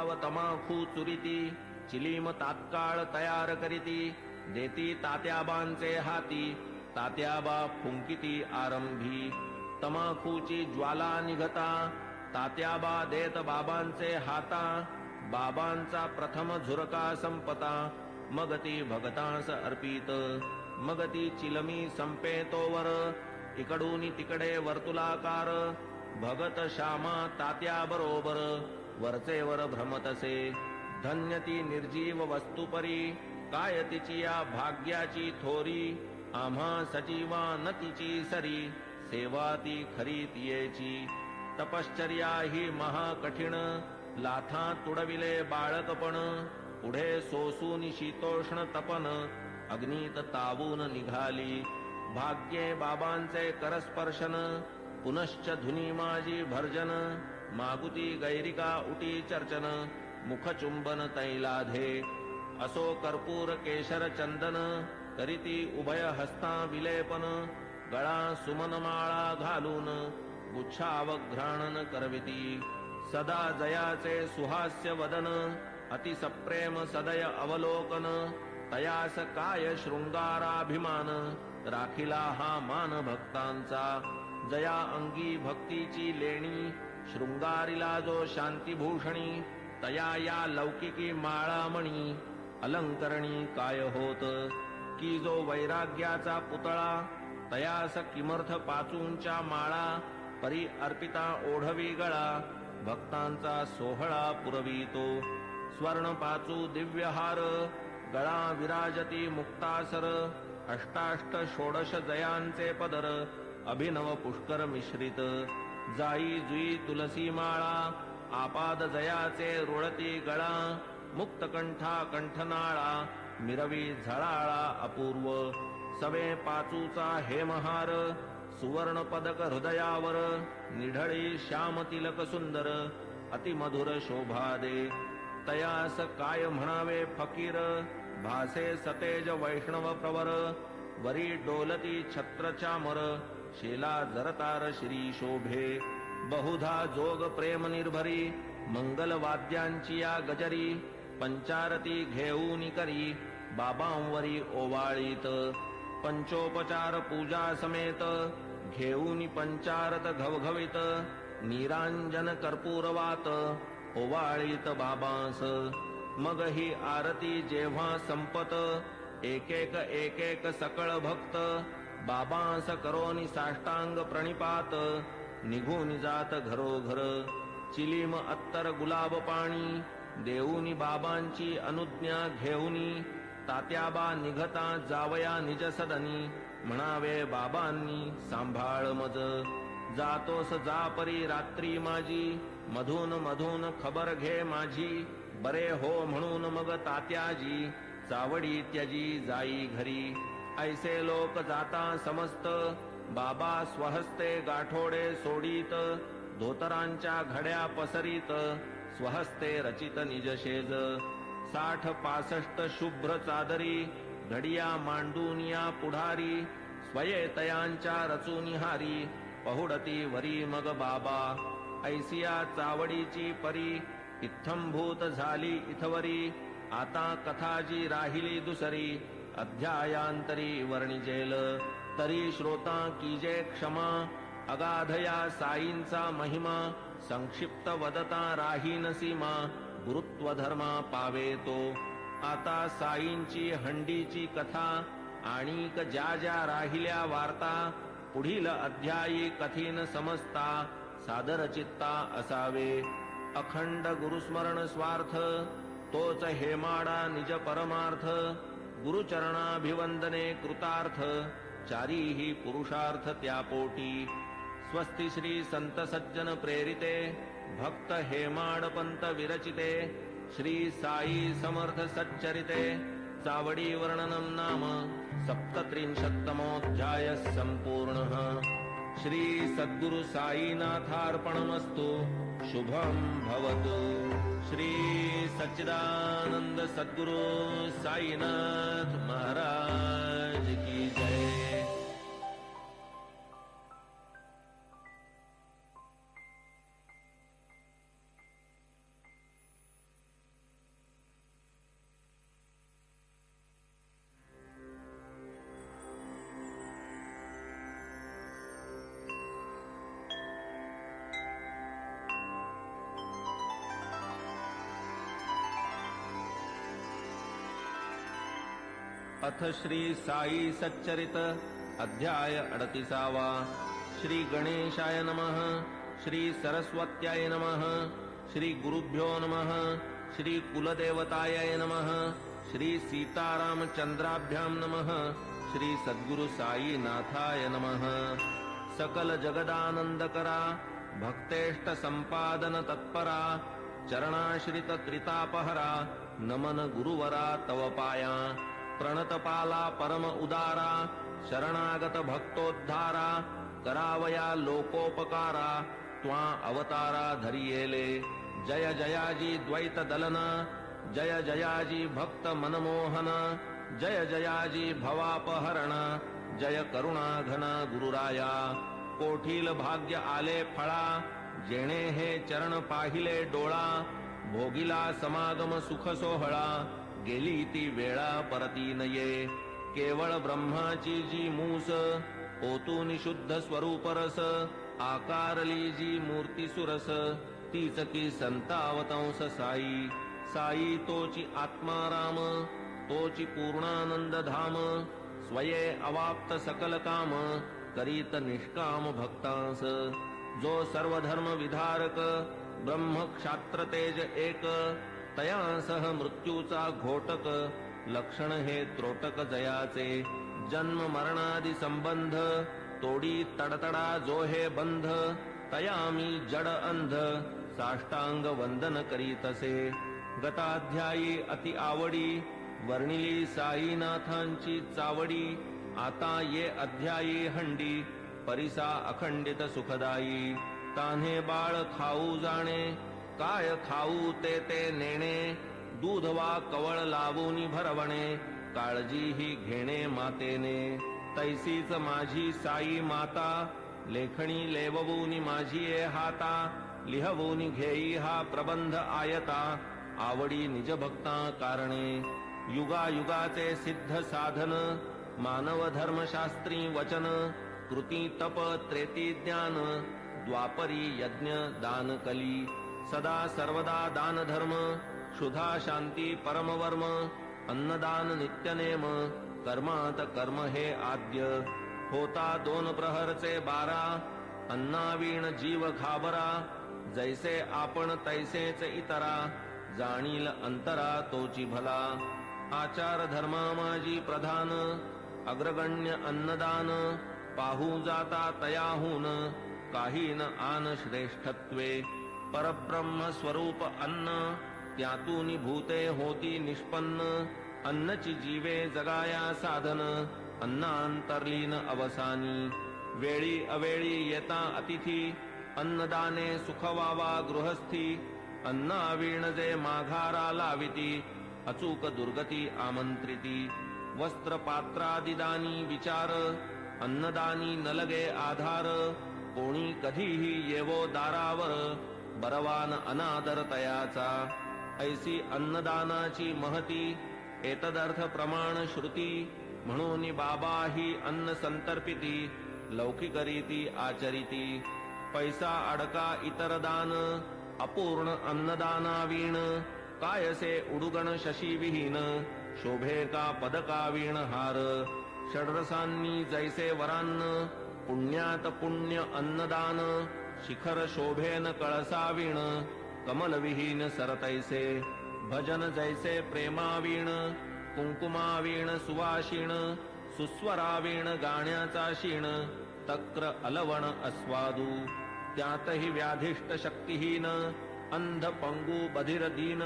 बाव तमाखू चुरिती चिलीम तात्काळ तयार करीती देती तात्याबांचे हाती तात्याबा फुंकिती आरंभी तमाखूची ज्वाला निघता तात्याबा देत बाबांचे हाता बाबांचा प्रथम झुरका संपता मग ती भगतांस अर्पित मग ती चिलमी संपे तोवर इकडून तिकडे वर्तुलाकार भगत श्यामा तात्या बरोबर वरचेवर भ्रमतसे धन्य ती निर्जीव वस्तुपरी काय तिची या भाग्याची थोरी आम्हा सजीवा न तिची सरी सेवा ती खरी तियेची तपश्चर्या ही महाकठीण लाथा तुडविले बाळकपण पुढे सोसून शीतोष्ण तपन अग्नीत तावून निघाली भाग्ये बाबांचे करस्पर्शन पुनश्च धुनी माझी भर्जन मागुती गैरिका उटी चर्चन मुखचुंबन तैलाधे असो कर्पूर केशर चंदन करीती उभय हस्ता विलेपन गळा सुमनमाळा घालून गुच्छावघ्राणन करविती सदा जयाचे सुहास्य वदन अति सप्रेम सदय अवलोकन तयास काय शृंगाराभिमान राखिला हा मान भक्तांचा जया अंगी भक्तीची लेणी शृंगारिला जो शांतीभूषणी तया या लौकिकी माळामणी अलंकरणी काय होत की जो वैराग्याचा पुतळा तयास किमर्थ पाचूंच्या माळा परी अर्पिता ओढवी गळा भक्तांचा सोहळा पुरवितो स्वर्ण पाचू दिव्यहार गळा विराजती मुक्तासर अष्टाष्ट षोडश जयांचे पदर अभिनव पुष्कर मिश्रित जाई जुई तुलसी माळा आपाद जयाचे रुळती गळा मुक्तकंठा कंठनाळा मिरवी झळाळा अपूर्व सवे पाचूचा हेमहार सुवर्ण पदक हृदयावर निढळी श्याम तिलक सुंदर अतिमधुर शोभा दे तयास काय म्हणावे फकीर भासे सतेज वैष्णव प्रवर वरी डोलती छत्र चामर शेला जरतार श्री शोभे बहुधा जोग प्रेम निर्भरी मंगल वाद्यांची या गजरी पंचारती घेऊन करी बाबांवरी ओवाळीत पंचोपचार पूजा समेत घेऊन पंचारत घवघवीत निरांजन कर्पूरवात ओवाळीत बाबांस मग ही आरती जेव्हा संपत एक एक सकळ भक्त बाबांस करोनी साष्टांग प्रणिपात निघून जात घरोघर चिलीम अत्तर गुलाब पाणी देऊनी बाबांची अनुज्ञा घेऊनी तात्याबा निघता जावया निज सदनी म्हणावे बाबांनी सांभाळ मज जातोस जा परी रात्री माझी मधून मधून खबर घे माझी बरे हो म्हणून मग तात्याजी चावडी त्यजी जाई घरी ऐसे लोक जाता समस्त बाबा स्वहस्ते गाठोडे सोडीत धोतरांच्या घड्या पसरीत स्वहस्ते रचित निजशेज 60-65 शुभ्र चादरी घडिया मांडूनिया पुढारी स्वयेतयांच्या रचुनिहारी पहुडती वरी मग बाबा ऐसिया चावडीची परी इत्थंभूत झाली इथवरी आता कथाजी राहिली दुसरी अध्यायांतरी वर्णिजेल तरी श्रोता कीजे क्षमा अगाधया साईंचा महिमा संक्षिप्त वदता राहीन सीमा गुरुत्व धर्मा पावे तो आता साईंची हंडीची कथा आणिक ज्या ज्या राहिल्या वार्ता पुढील अध्यायी कथीन समजता सादर चित्ता असावे अखंड गुरुस्मरण स्वार्थ तोच हेमाडा निज परमार्थ गुरुचरणाभिवंदने कृतार्थ चारीही पुरुषार्थ त्यापोटी स्वस्ति श्री संत सज्जन प्रेरिते भक्त हेमाडपंत विरचिते श्री साई समर्थ सच्चरिते चावडी वर्णनम नाम 37तमोऽध्याय संपूर्णः श्री सद्गुरु साईनाथार्पणमस्तु शुभं भवतु श्री सच्चिदानंद सद्गुरु साईनाथ महाराज की जय। अथ श्री साई सच्चरित अध्याय 38. श्री गणेशाय नमः. श्री सरस्वत्याय नमः. श्री गुरुभ्यो नमः. श्री कुलदेवताय नमः. श्री सीतारामचंद्राभ्यां नमः. श्री सद्गुरु साई नाथाय नमः. सकल जगदानंदकरा भक्तेष्ट संपादन तत्परा चरणाश्रित त्रितापहरा नमन गुरुवरा तव पाया प्रणतपाला परम उदारा शरणागत भक्तोद्धारा करावया लोकोपकारा त्वा अवतारा धरियेले. जय जयाजी द्वैत दलना जय जयाजी भक्त मनमोहन जय जयाजी भवापहरण जय करुणा घन गुरुराया. कोठील भाग्य आले फळा जेणे हे चरण पाहिले डोळा भोगिला समागम सुख सोहळा गेली ती वेळा परती नये. केवळ ब्रह्माची जी मूस ओतून शुद्ध स्वरूप रस आकारली जी मूर्ती सुरस तीच की संतावतंस साई. साई तोची आत्माराम तोची पूर्णानंद धाम स्वये अवाप्त सकल काम करीत निष्काम भक्तांस. जो सर्व धर्म विधारक ब्रह्म क्षात्र तेज एक तया सह मृत्यूचा घोटक लक्षण हे त्रोटक जयाचे. जन्म मरणादि संबंध तोडी तडतडा जो हे बंध तया मी जड अंध साष्टांग वंदन करीतसे. गताध्यायी अति आवडी वर्णिली साईनाथांची चावडी आता ये अध्यायी हंडी परिसा अखंडित सुखदायी. तान्हे बाळ खाऊ जाणे काय खाऊ ते ते नेणे दूध वा कवळ लावूनी भरवणे काळजी ही घेणे मातेने. तैसीच माझी साई माता लेखणी लेववूनी माझी ए हाता लिहवूनी घेई हा प्रबंध आयता आवडी निज भक्ता कारणे. युगायुगाचे सिद्ध साधन मानव धर्मशास्त्री वचन कृती तप त्रेती ज्ञान द्वापरी यज्ञ दान कली. सदा सर्वदा दान धर्म क्षुधा शांती परमवर्म अन्नदान नित्यनेम कर्मात कर्म हे आद्य. होता 2 प्रहरचे 12 अन्नावीण जीव घाबरा जैसे आपण तैसेच इतरा जाणील अंतरा तोची भला. आचार धर्मा माझी प्रधान अग्रगण्य अन्नदान पाहू जाता तयाहून काही न आन श्रेष्ठत्वे. परब्रह्म स्वरूप अन्न त्यातून भूते होती निष्पन्न अन्नची जीवे जगाया साधन अन्नांतर्लीन अवसानी. वेळी अवेळी येता अतिथी अन्नदाने सुखवावा गृहस्थी अन्नावीण जे माघारा लाविती अचूक दुर्गती आमंत्रिती. वस्त्र पात्रादिदानी विचार अन्नदानी नलगे आधार कोणी कधीही येवो दारावर बरवान अनादर तयाचा. ऐसी अन्नदानाची महती एतदर्थ प्रमाण श्रुती म्हणून बाबा ही अन्न संतर्पिती लौकिकरीती आचरिती. पैसा अडका इतर दान अपूर्ण अन्नदानावीण कायसे उडुगण शशी विहीन शोभे का पदकावीण हार. षड्रसांनी जैसे वरान्न पुण्यात पुण्य अन्नदान शिखर शोभेन कळसावीण कमलविहीन सरतैसे. भजन जैसे प्रेमावीण कुंकुमावीण सुवाशीण सुस्वरावीण गाण्याचा शीण तक्र अलवण अस्वादू. त्यातही व्याधिष्ट शक्तिहीन अंध पंगू बधिर दीन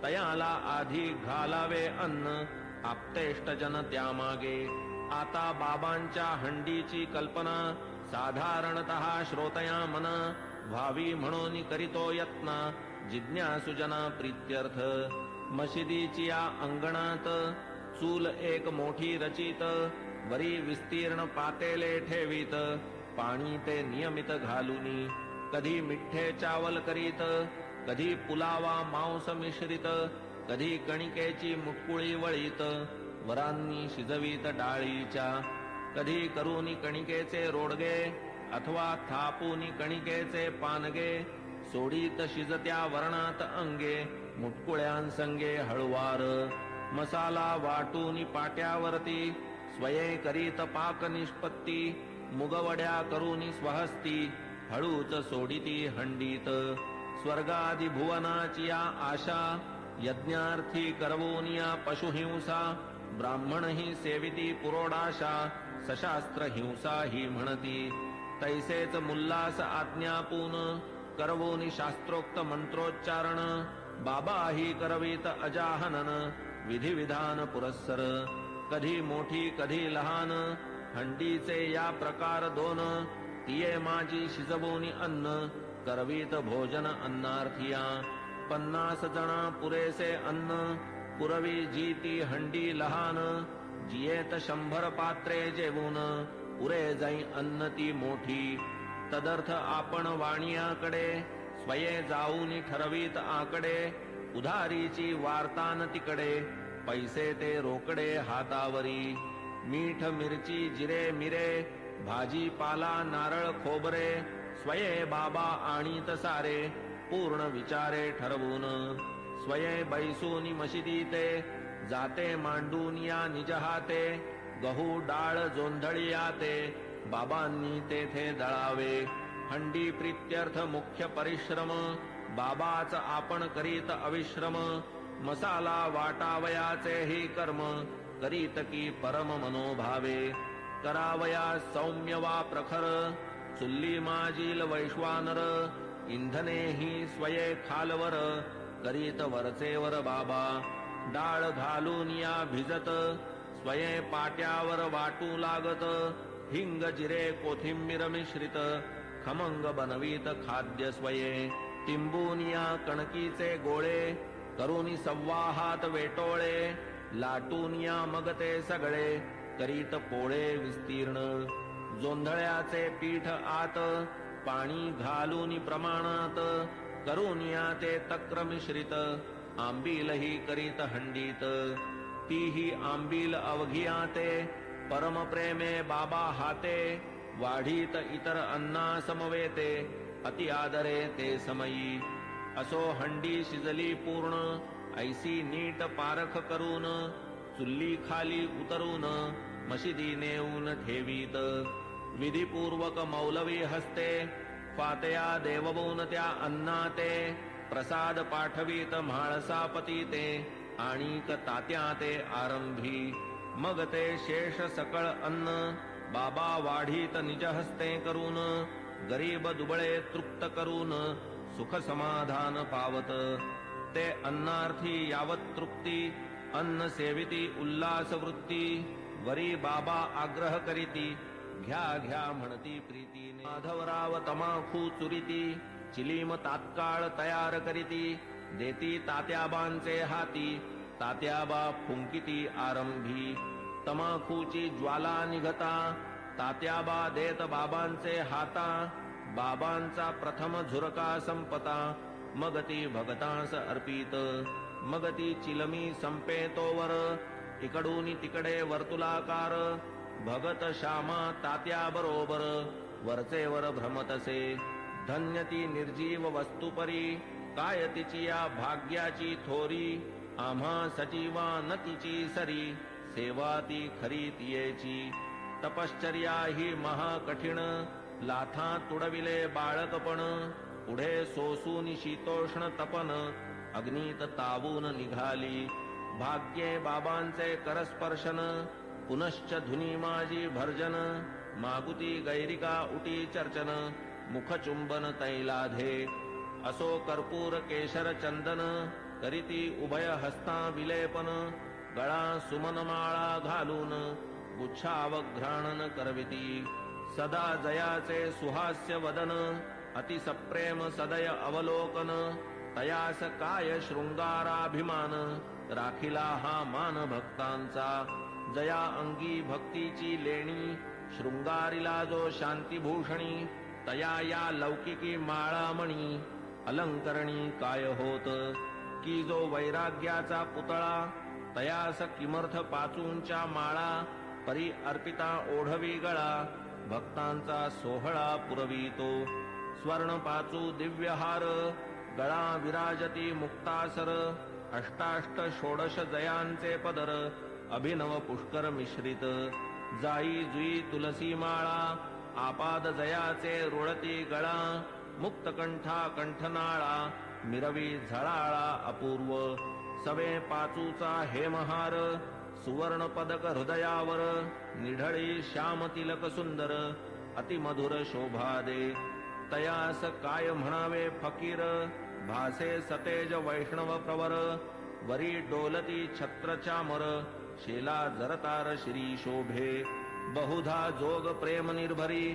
तयाला आधी घालावे अन्न आप्तेष्ट जन त्यामागे. आता बाबांच्या हंडीची कल्पना साधारणतः श्रोतया मन व्हावी म्हणून करीतो यत्न जिज्ञासुजना प्रीत्यर्थ. मशिदीची या अंगणात चूल एक मोठी रचित वरी विस्तीर्ण पातेले ठेवीत पाणी ते नियमित घालूनी. कधी मिठ्ठे चावल करीत कधी पुलावा मांस मिश्रित कधी कणिकेची मुटकुळी वळीत वरांनी शिजवीत डाळीच्या. कधी करूनी कणिकेचे रोडगे अथवा थापूनी कणिकेचे पानगे सोडीत शिजत्या वर्णात अंगे मुटकुळ्यांसंगे हळुवार. मसाला वाटून पाट्यावरती स्वये करीत पाक निष्पत्ती मुगवड्या करूनी स्वहस्ती हळूच सोडिती हंडीत स्वर्गादि भुवनाची या आशा यज्ञार्थी करवोनिया पशुहिंसा ब्राह्मण ही सेविती पुरोडाशा सशास्त्र हिंसा ही म्हणती तैसेच मुल्लास आज्ञापून करवोनी शास्त्रोक्त मंत्रोच्चारण बाबा ही करवीत अजाहनन विधिविधान पुरस्सर कधी मोठी कधी लहान हंडीचे या प्रकार दोन तिये माझी शिजवोनी अन्न करवीत भोजन अन्नार्थिया 50 जना पुरेसे अन्न पुरवी जी ती हंडी लहान जियेत 100 पात्रे जेवून पुरे जाई अन्न ती मोठी तदर्थ आपण वाणियाकडे स्वये जाऊनी ठरवीत आकडे उधारीची वार्तान तिकडे पैसे ते रोकडे हातावरी मीठ मिरची जिरे मिरे भाजीपाला नारळ खोबरे स्वये बाबा आणीत सारे पूर्ण विचारे ठरवून स्वये बैसूनी मशिदीते जाते मांडून या निज हाते गहू डाळ जोंधळियाते बाबांनी तेथे दळावे हंडी प्रीत्यर्थ मुख्य परिश्रम बाबाच आपण करीत अविश्रम मसाला वाटावयाचे ही कर्म करीत की परम मनोभावे करावया सौम्य वा प्रखर चुल्ली माजील वैश्वानर इंधने ही स्वये खालवर करीत वरचेवर बाबा डाळ घालून या भिजत स्वये पाट्यावर वाटू लागत हिंग जिरे कोथिंबीर मिश्रित खमंग बनवीत खाद्य स्वये टिंबूनिया कणकीचे गोळे करूनी सव्वाहात वेटोळे लाटूनिया मग ते सगळे करीत पोळे विस्तीर्ण जोंधळ्याचे पीठ आत पाणी घालून प्रमाणात करूनिया ते तक्र मिश्रित आंबीलही करीत हंडीत तीही आंबील अवघियाते परम प्रेमे बाबा हाते वाढीत इतर अन्ना समवेते अति आदरे ते समयी असो हंडी शिजली पूर्ण ऐसी नीट पारख करून चुल्ली खाली उतरून मशिदी नेऊन ठेवीत विधिपूर्वक मौलवी हस्ते फातया देववून त्या अन्नाते प्रसाद पाठवीत म्हाळसापती ते आणिक तात्या ते आरंभी मग ते शेष सकळ अन्न बाबा वाढीत निज हस्ते करून गरीब दुबळे तृप्त करून सुख समाधान पावत ते अन्नार्थी यावत तृप्ती अन्न सेविती उल्लास वृत्ती वरी बाबा आग्रह करीती घ्या घ्या म्हणती प्रीतीने माधवराव तमाखू चुरीती चिलीम तात्काळ तयार करीती देती तात्याबांचे हाती तात्याबा फुंकिती आरंभी तमाखूची ज्वाला निघता तात्याबा देत बाबांचे हाता बाबांचा प्रथम झुरका संपता मग ती भगतांस अर्पित मग ती चिलमी संपेतोवर इकडून तिकडे वर्तुलाकार भगत श्यामा तात्या बरोबर वरचेवर भ्रमतसे धन्य ती निर्जीव वस्तुपरी काय तिची या भाग्याची थोरी आम्हा सजीवा न तिची सरी सेवा ती खरी तियेची तपश्चर्या ही महाकठीण लाथा तुडविले बाळकपण पुढे सोसून शीतोष्ण तपन अग्नीत तावून निघाली भाग्ये बाबांचे करस्पर्शन पुनश्च धुनी माझी भर्जन मागुती गैरिका उटी चर्चन मुखचुंबन तैलाधे असो कर्पूर केशर चंदन करीती उभय हस्ता विलेपन गळा सुमनमाळा घालून गुच्छावघ्राणन करविती सदा जयाचे सुहास्य वदन अतिसप्रेम सदय अवलोकन तयास काय शृंगाराभिमान राखिला हा मान भक्तांचा जया अंगी भक्तीची लेणी शृंगारिला जो शांतीभूषणी तया या लौकिकी माळामणी अलंकरणी काय होत की जो वैराग्याचा पुतळा तयास किमर्थ पाचूंच्या माळा परी अर्पिता ओढवी गळा भक्तांचा सोहळा पुरवितो स्वर्ण पाचू दिव्यहार गळा विराजती मुक्तासर अष्टाष्ट षोडश जयांचे पदर अभिनव पुष्कर मिश्रित जाई जुई तुलसी माळा आपाद जयाचे रुळती गळा मुक्तकंठा कंठनाळा मिरवी झळाळा अपूर्व सवे पाचूचा हेमहार सुवर्ण पदक हृदयावर निढळी श्याम तिलक सुंदर अतिमधुर शोभा दे तयास काय म्हणावे फकीर भासे सतेज वैष्णव प्रवर वरी डोलती छत्र चामर शेला जरतार श्री शोभे बहुधा जोग प्रेम निर्भरी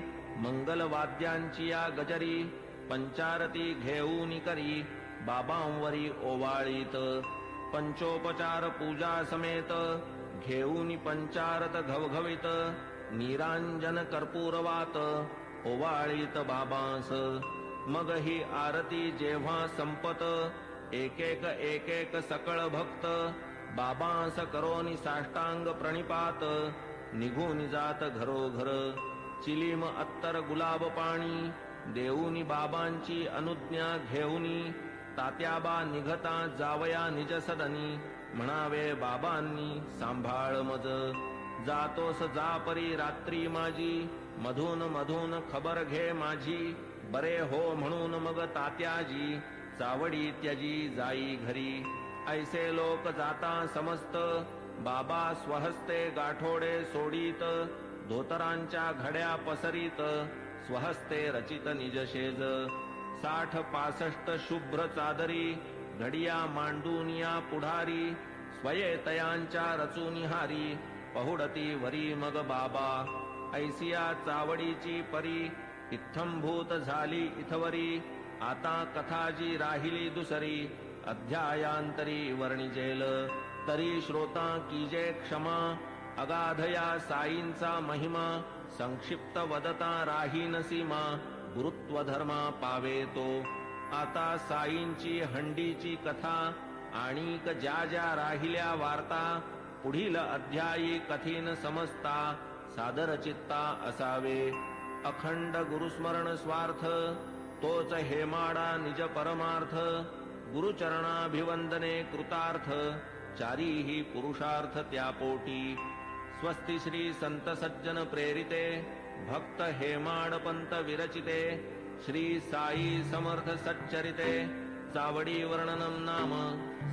मंगल वाद्यांची या गजरी पंचारती घेऊन करी बाबांवरी ओवाळीत पंचोपचार पूजा समेत घेऊन पंचारत घवघवीत निरांजन कर्पूरवात ओवाळीत बाबांस मग ही आरती जेव्हा संपत एक एक सकळ भक्त बाबांस करोनी साष्टांग प्रणिपात निघून जात घरोघर चिलीम अत्तर गुलाब पाणी देऊनी बाबांची अनुज्ञा घेऊनी तात्याबा निघता जावया निज सदनी म्हणावे बाबांनी सांभाळ मज जातोस जा परी रात्री माझी मधून मधून खबर घे माझी बरे हो म्हणून मग तात्याजी चावडी त्यजी जाई घरी ऐसे लोक जाता समस्त बाबा स्वहस्ते गाठोडे सोडीत धोतरांच्या घड्या पसरीत स्वहस्ते रचित निजशेज 60-65 शुभ्र चादरी घडिया मांडूनिया पुढारी स्वयेतयांच्या रचुनिहारी पहुडती वरी मग बाबा ऐसिया चावडीची परी इत्थंभूत झाली इथवरी आता कथाजी राहिली दुसरी अध्यायांतरी वर्णिजेल तरी श्रोता कीजे क्षमा अगाधया साईंचा महिमा संक्षिप्त वदता राहीन सीमा गुरुत्व धर्मा पावे तो आता साईंची हंडीची कथा आणिक ज्या ज्या राहिल्या वार्ता पुढील अध्यायी कथीन समजता सादर चित्ता असावे अखंड गुरुस्मरण स्वार्थ तोच हेमाडा निज परमार्थ गुरुचरणाभिवंदने कृतार्थ चारीही पुरुषार्थ त्यापोटी स्वस्ति श्री संत सज्जन प्रेरिते भक्त हेमाड पंत विरचिते श्री साई समर्थ सच्चरिते चावडी वर्णनम नाम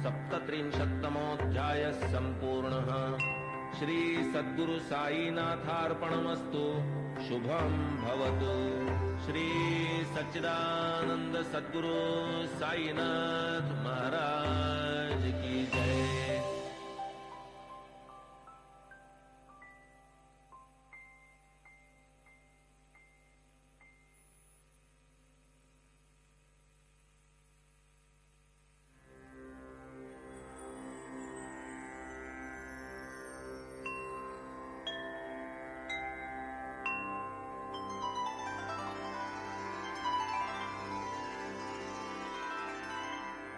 37तमोऽध्याय संपूर्णः श्री सद्गुरु साईनाथार्पणमस्तु शुभं भवतु श्री सच्चिदानंद सद्गुरु साईनाथ महाराज की जय।